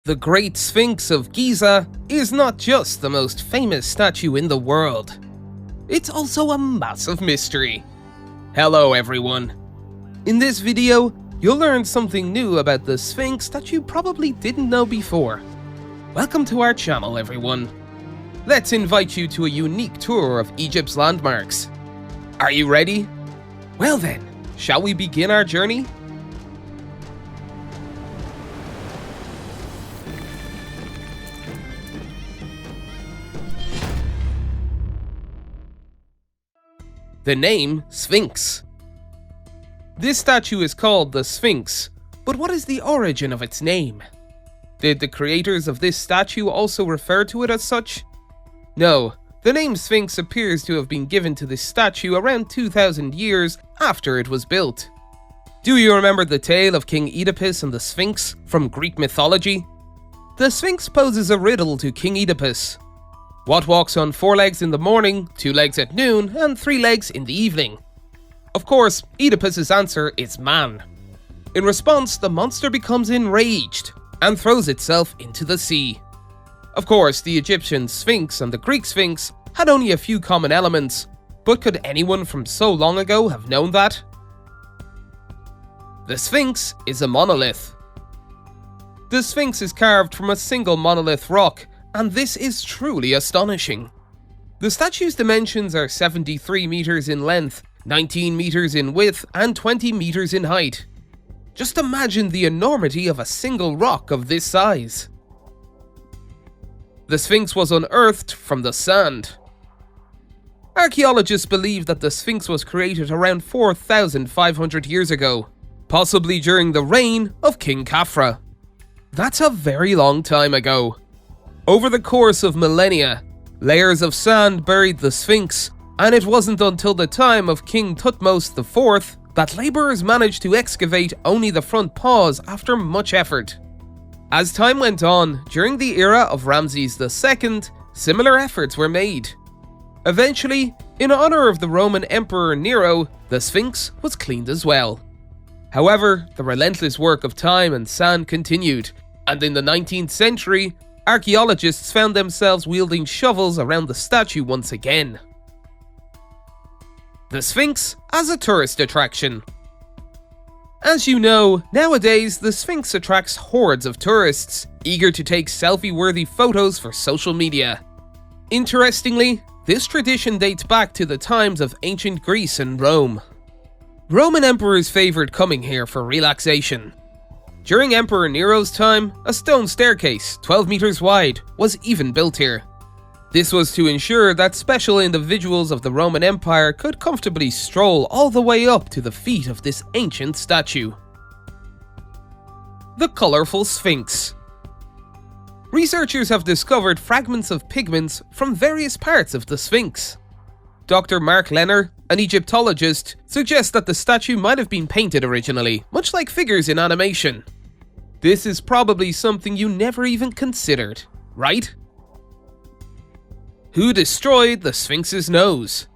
The Great Sphinx of Giza is not just the most famous statue in the world. It's also a massive mystery. Hello everyone. In this video, you'll learn something new about the Sphinx that you probably didn't know before. Welcome to our channel everyone. Let's invite you to a unique tour of Egypt's landmarks. Are you ready? Well then, shall we begin our journey? The name Sphinx. This statue is called the Sphinx, but what is the origin of its name? Did the creators of this statue also refer to it as such? No, the name Sphinx appears to have been given to this statue around 2,000 years after it was built. Do you remember the tale of King Oedipus and the Sphinx from Greek mythology? The Sphinx poses a riddle to King Oedipus. What walks on 4 legs in the morning, 2 legs at noon, and 3 legs in the evening? Of course, Oedipus's answer is man. In response, the monster becomes enraged and throws itself into the sea. Of course, the Egyptian Sphinx and the Greek Sphinx had only a few common elements, but could anyone from so long ago have known that? The Sphinx is a monolith. The Sphinx is carved from a single monolith rock, and this is truly astonishing. The statue's dimensions are 73 meters in length, 19 meters in width, and 20 meters in height. Just imagine the enormity of a single rock of this size. The Sphinx was unearthed from the sand. Archaeologists believe that the Sphinx was created around 4,500 years ago, possibly during the reign of King Khafre. That's a very long time ago. Over the course of millennia, layers of sand buried the Sphinx, and it wasn't until the time of King Thutmose IV that labourers managed to excavate only the front paws after much effort. As time went on, during the era of Ramses II, similar efforts were made. Eventually, in honour of the Roman Emperor Nero, the Sphinx was cleaned as well. However, the relentless work of time and sand continued, and in the 19th century, archaeologists found themselves wielding shovels around the statue once again. The Sphinx as a tourist attraction. As you know, nowadays the Sphinx attracts hordes of tourists, eager to take selfie-worthy photos for social media. Interestingly, this tradition dates back to the times of ancient Greece and Rome. Roman emperors favoured coming here for relaxation. During Emperor Nero's time, a stone staircase, 12 meters wide, was even built here. This was to ensure that special individuals of the Roman Empire could comfortably stroll all the way up to the feet of this ancient statue. The colourful Sphinx. Researchers have discovered fragments of pigments from various parts of the Sphinx. Dr. Mark Lenner, an Egyptologist, suggests that the statue might have been painted originally, much like figures in animation. This is probably something you never even considered, right? Who destroyed the Sphinx's nose?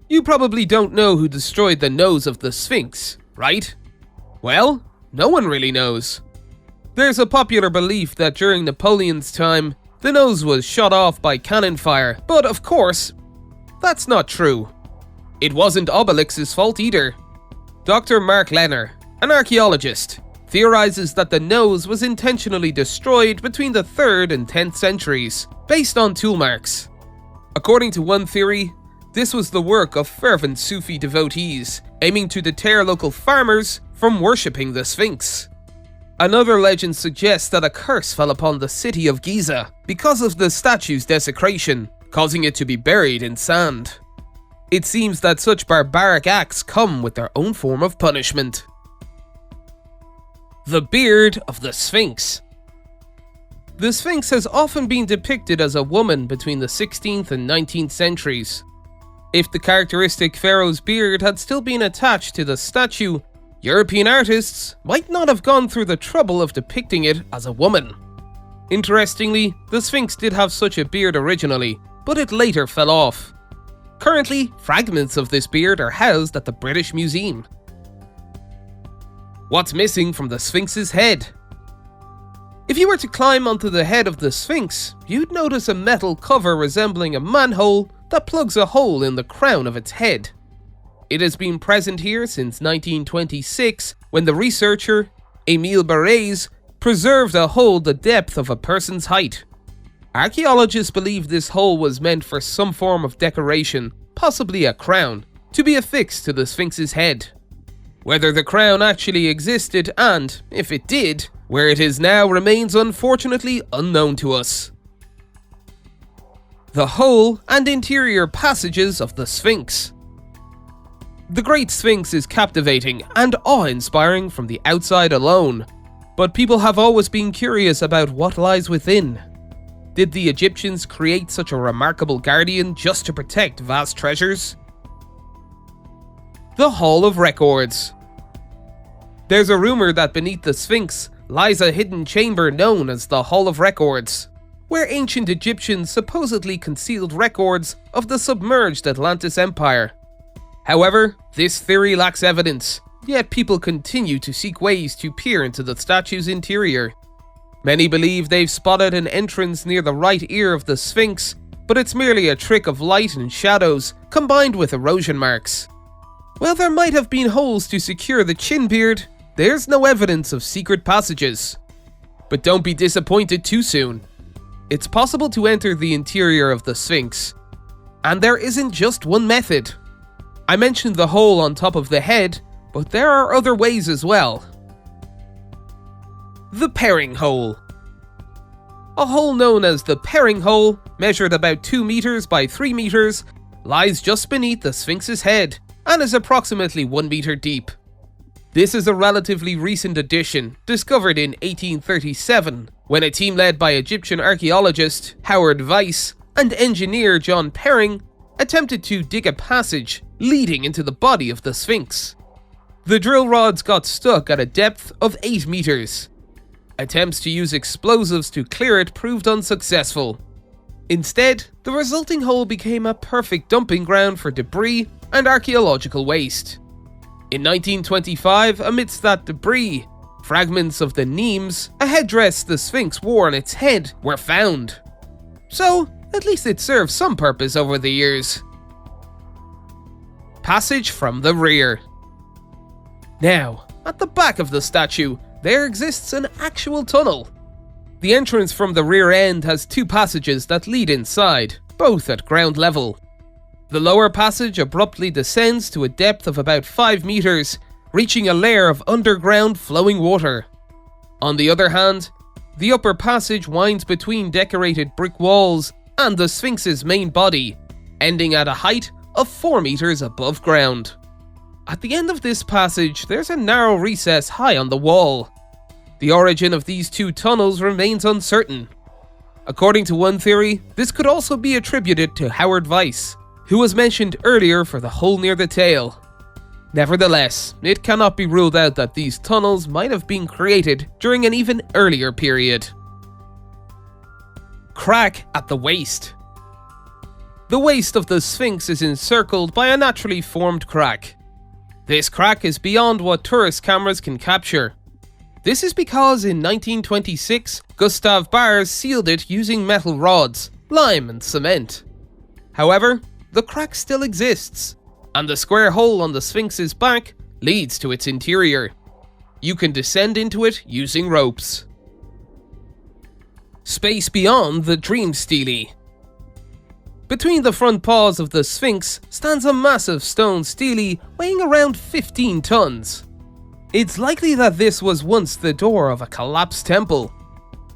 You probably don't know who destroyed the nose of the Sphinx, right? Well, no one really knows. There's a popular belief that during Napoleon's time, the nose was shot off by cannon fire, but of course, that's not true. It wasn't Obelix's fault either. Dr. Mark Lenner, an archaeologist, theorizes that the nose was intentionally destroyed between the 3rd and 10th centuries, based on tool marks. According to one theory, this was the work of fervent Sufi devotees, aiming to deter local farmers from worshipping the Sphinx. Another legend suggests that a curse fell upon the city of Giza because of the statue's desecration, causing it to be buried in sand. It seems that such barbaric acts come with their own form of punishment. The beard of the Sphinx. The Sphinx has often been depicted as a woman between the 16th and 19th centuries. If the characteristic pharaoh's beard had still been attached to the statue, European artists might not have gone through the trouble of depicting it as a woman. Interestingly, the Sphinx did have such a beard originally, but it later fell off. Currently, fragments of this beard are housed at the British Museum. What's missing from the Sphinx's head? If you were to climb onto the head of the Sphinx, you'd notice a metal cover resembling a manhole that plugs a hole in the crown of its head. It has been present here since 1926, when the researcher, Émile Barrès, preserved a hole the depth of a person's height. Archaeologists believe this hole was meant for some form of decoration, possibly a crown, to be affixed to the Sphinx's head. Whether the crown actually existed and, if it did, where it is now remains unfortunately unknown to us. The hole and interior passages of the Sphinx. The Great Sphinx is captivating and awe-inspiring from the outside alone, but people have always been curious about what lies within. Did the Egyptians create such a remarkable guardian just to protect vast treasures? The Hall of Records. There's a rumor that beneath the Sphinx lies a hidden chamber known as the Hall of Records, where ancient Egyptians supposedly concealed records of the submerged Atlantis Empire. However, this theory lacks evidence, yet people continue to seek ways to peer into the statue's interior. Many believe they've spotted an entrance near the right ear of the Sphinx, but it's merely a trick of light and shadows combined with erosion marks. While there might have been holes to secure the chin beard, there's no evidence of secret passages. But don't be disappointed too soon. It's possible to enter the interior of the Sphinx, and there isn't just one method. I mentioned the hole on top of the head, but there are other ways as well. The Pairing Hole. A hole known as the Pairing Hole, measured about 2 meters by 3 meters, lies just beneath the Sphinx's head and is approximately 1 meter deep. This is a relatively recent addition, discovered in 1837, when a team led by Egyptian archaeologist Howard Weiss and engineer John Perring attempted to dig a passage leading into the body of the Sphinx. The drill rods got stuck at a depth of 8 meters. Attempts to use explosives to clear it proved unsuccessful. Instead, the resulting hole became a perfect dumping ground for debris and archaeological waste. In 1925, amidst that debris, fragments of the nemes, a headdress the Sphinx wore on its head, were found. So, at least it served some purpose over the years. Passage from the rear. Now, at the back of the statue, there exists an actual tunnel. The entrance from the rear end has 2 passages that lead inside, both at ground level. The lower passage abruptly descends to a depth of about 5 meters, reaching a layer of underground flowing water. On the other hand, the upper passage winds between decorated brick walls and the Sphinx's main body, ending at a height of 4 meters above ground. At the end of this passage, there's a narrow recess high on the wall. The origin of these 2 tunnels remains uncertain. According to one theory, this could also be attributed to Howard Weiss, who was mentioned earlier for the hole near the tail. Nevertheless, it cannot be ruled out that these tunnels might have been created during an even earlier period. Crack at the waist. The waist of the Sphinx is encircled by a naturally formed crack. This crack is beyond what tourist cameras can capture. This is because in 1926, Gustav Bars sealed it using metal rods, lime and cement. However, the crack still exists, and the square hole on the Sphinx's back leads to its interior. You can descend into it using ropes. Space beyond the Dream Stele. Between the front paws of the Sphinx stands a massive stone stele weighing around 15 tons. It's likely that this was once the door of a collapsed temple.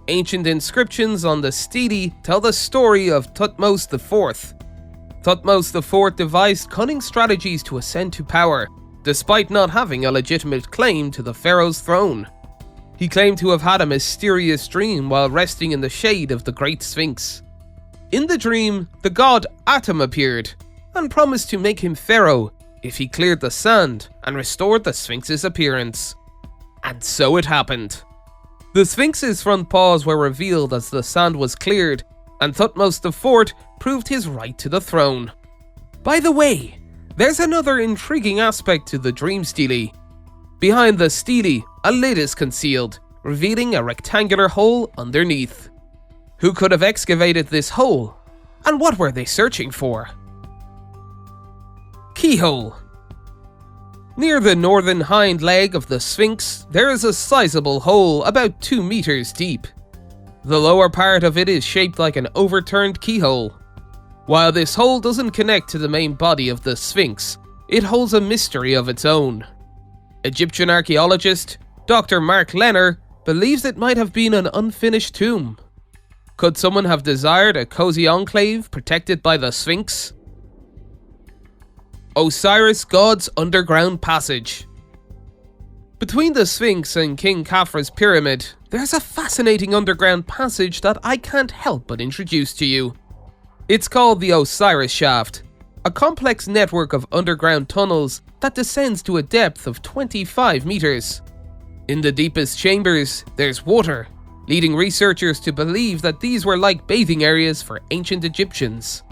Ancient inscriptions on the stele tell the story of Thutmose IV. Thutmose IV devised cunning strategies to ascend to power, despite not having a legitimate claim to the pharaoh's throne. He claimed to have had a mysterious dream while resting in the shade of the Great Sphinx. In the dream, the god Atum appeared and promised to make him pharaoh if he cleared the sand and restored the Sphinx's appearance. And so it happened. The Sphinx's front paws were revealed as the sand was cleared, and Thutmose IV proved his right to the throne. By the way, there's another intriguing aspect to the Dream Stele. Behind the stele, a lid is concealed, revealing a rectangular hole underneath. Who could have excavated this hole? And what were they searching for? Keyhole. Near the northern hind leg of the Sphinx, there is a sizable hole about 2 meters deep. The lower part of it is shaped like an overturned keyhole. While this hole doesn't connect to the main body of the Sphinx, it holds a mystery of its own. Egyptian archaeologist Dr. Mark Lenner believes it might have been an unfinished tomb. Could someone have desired a cozy enclave protected by the Sphinx? Osiris God's Underground Passage. Between the Sphinx and King Khafre's pyramid, there's a fascinating underground passage that I can't help but introduce to you. It's called the Osiris Shaft, a complex network of underground tunnels that descends to a depth of 25 meters. In the deepest chambers, there's water, leading researchers to believe that these were like bathing areas for ancient Egyptians.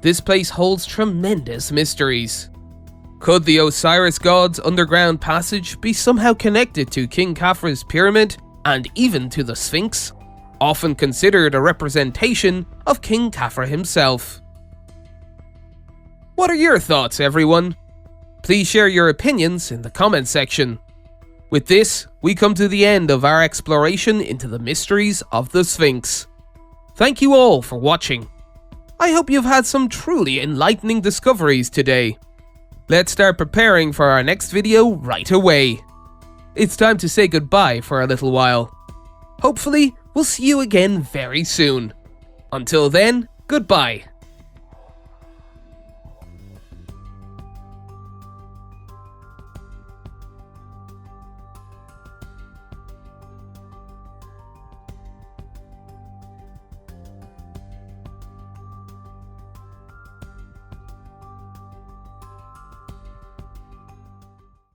This place holds tremendous mysteries. Could the Osiris God's underground passage be somehow connected to King Khafre's pyramid and even to the Sphinx, often considered a representation of King Khafre himself? What are your thoughts, everyone? Please share your opinions in the comment section. With this, we come to the end of our exploration into the mysteries of the Sphinx. Thank you all for watching. I hope you've had some truly enlightening discoveries today. Let's start preparing for our next video right away. It's time to say goodbye for a little while. Hopefully, we'll see you again very soon. Until then, goodbye.